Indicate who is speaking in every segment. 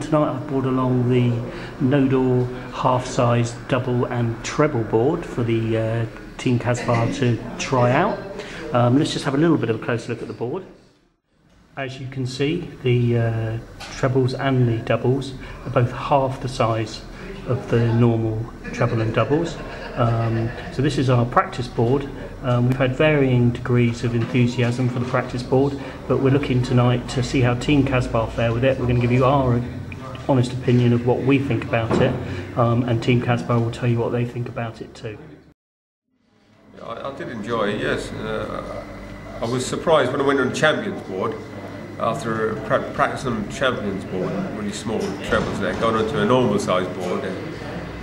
Speaker 1: tonight I've brought along the Nodor half-size double and treble board for the Team Casbah to try out. Let's just have a little bit of a closer look at the board. As you can see, the trebles and the doubles are both half the size of the normal treble and doubles. So this is our practice board. We've had varying degrees of enthusiasm for the practice board, but we're looking tonight to see how Team Casbah fare with it. We're going to give you our honest opinion of what we think about it, and Team Casbah will tell you what they think about it too.
Speaker 2: I did enjoy it, yes. I was surprised when I went on the Champions board, after practicing on the Champions board, really small trebles there, got onto a normal size board.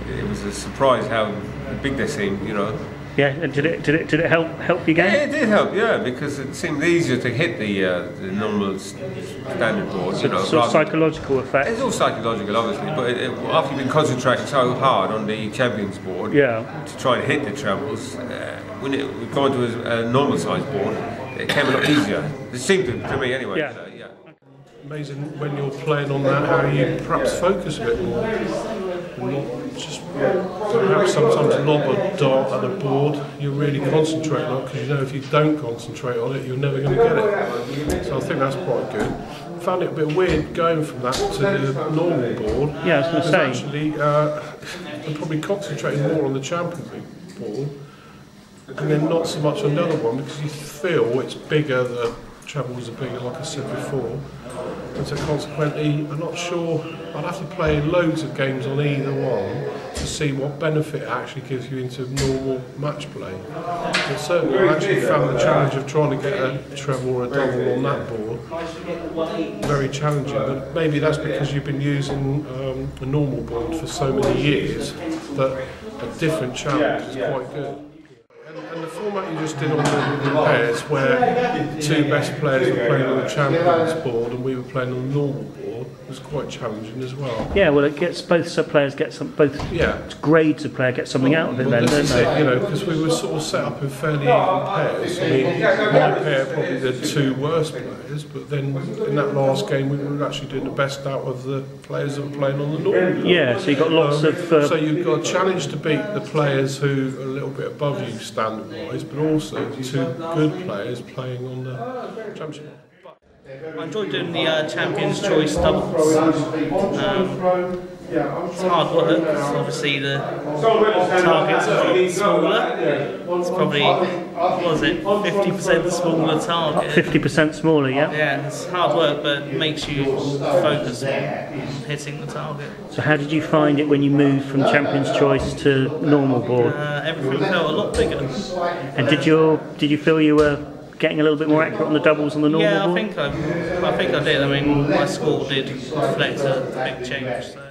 Speaker 2: It was a surprise how big they seemed, you know.
Speaker 1: Yeah, and did it help you game?
Speaker 2: Yeah, it did help, yeah, because it seemed easier to hit the normal standard board, you know.
Speaker 1: Sort of psychological effect.
Speaker 2: It's all psychological, obviously, but after you've been concentrating so hard on the Champions board,
Speaker 1: yeah, to
Speaker 2: try and hit the trebles, when we go into a normal size board, it came a lot easier. It seemed to me anyway.
Speaker 1: Yeah.
Speaker 2: So, yeah.
Speaker 3: Amazing when you're playing on that, how you perhaps focus a bit more. Not just perhaps sometimes lob a dart at a board. You're really concentrating on it, because you know if you don't concentrate on it, you're never going to get it. So I think that's quite good. I found it a bit weird going from that to the normal board.
Speaker 1: Yeah, I was going to say.
Speaker 3: Actually, I'm probably concentrating more on the Champions League board, and then not so much on the other one, because you feel it's bigger, the trebles are bigger, like I said before. And so consequently, I'm not sure, I'd have to play loads of games on either one to see what benefit it actually gives you into normal match play. But certainly I actually found the challenge of trying to get a treble or a double on that board very challenging, but maybe that's because you've been using a normal board for so many years that a different challenge is quite good. And the format you just did on the pairs, where the two best players were playing on the Champions board and we were playing on the normal board, was quite challenging as well.
Speaker 1: Yeah, well, it gets both players get some, both grades of player get something out of it, then, don't they?
Speaker 3: You know, because we were sort of set up in fairly even pairs. I mean, my pair probably the two worst players, but then in that last game we were actually doing the best out of the players that were playing on the normal board.
Speaker 1: Yeah, so you got lots of.
Speaker 3: So you've got a challenge to beat the players who are a little bit above you standard-wise, but also two good players playing on the Championship.
Speaker 4: I enjoyed doing the Champions Choice doubles. It's hard work, because obviously the targets are a lot smaller. It's probably, what was it, 50% smaller target.
Speaker 1: 50% smaller, yeah?
Speaker 4: Yeah, it's hard work, but it makes you focus on hitting the target.
Speaker 1: So how did you find it when you moved from Champions Choice to normal board?
Speaker 4: Everything felt a lot bigger.
Speaker 1: And did you feel you were getting a little bit more accurate on the doubles on the normal board?
Speaker 4: I think I did. I mean, my score did reflect a big change. So.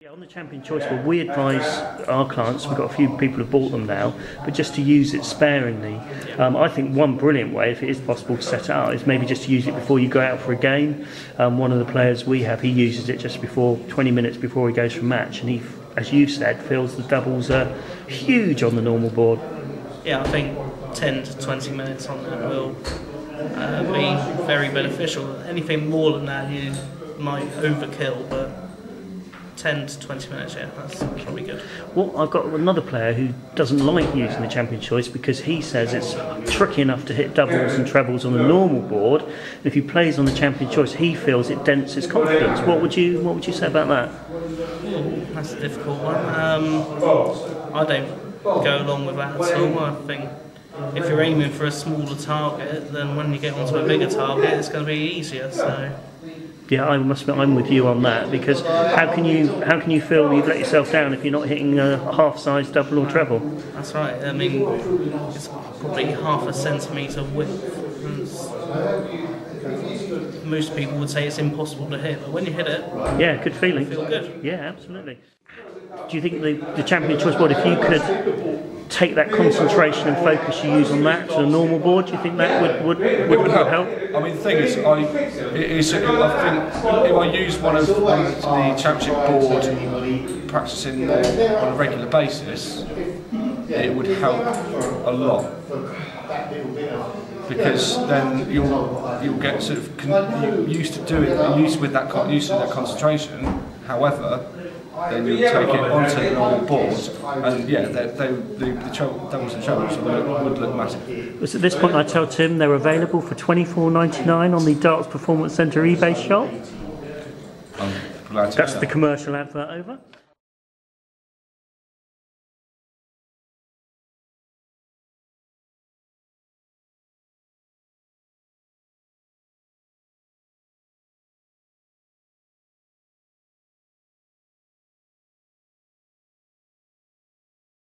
Speaker 1: Yeah, on the Champions Choice Board, we advise our clients, we've got a few people who've bought them now, but just to use it sparingly. I think one brilliant way, if it is possible to set it out, is maybe just to use it before you go out for a game. One of the players we have, he uses it just before, 20 minutes before he goes for a match, and he, as you've said, feels the doubles are huge on the normal board.
Speaker 4: Yeah, I think 10 to 20 minutes on it will be very beneficial. Anything more than that you might overkill, but 10 to 20 minutes, yeah, that's probably good.
Speaker 1: Well, I've got another player who doesn't like using the Champions Choice because he says it's tricky enough to hit doubles and trebles on the normal board. And if he plays on the Champions Choice, he feels it dents his confidence. What would you say about that?
Speaker 4: That's a difficult one. I don't go along with that at all. I think if you're aiming for a smaller target, then when you get onto a bigger target, it's going to be easier. So.
Speaker 1: Yeah, I must admit I'm with you on that, because how can you feel you've let yourself down if you're not hitting a half-size double or treble?
Speaker 4: That's right. I mean, it's probably half a centimetre width. Most people would say it's impossible to hit, but when you hit it,
Speaker 1: yeah, good feeling.
Speaker 4: You feel good.
Speaker 1: Yeah, absolutely. Do you think the Champions Choice Board, if you could take that concentration and focus you use on that to the normal board, do you think that would help?
Speaker 5: I mean, the thing is, I think if I use one of the Championship board practicing on a regular basis, it would help a lot, because then you'll get sort of used to that concentration. However, then you take it onto the normal board, and yeah, the doubles and trebles would look massive.
Speaker 1: So at this point I tell Tim they're available for $24.99 on the Darts Performance Centre eBay shop.
Speaker 5: I'm glad to
Speaker 1: That's
Speaker 5: know
Speaker 1: the
Speaker 5: that.
Speaker 1: commercial advert over.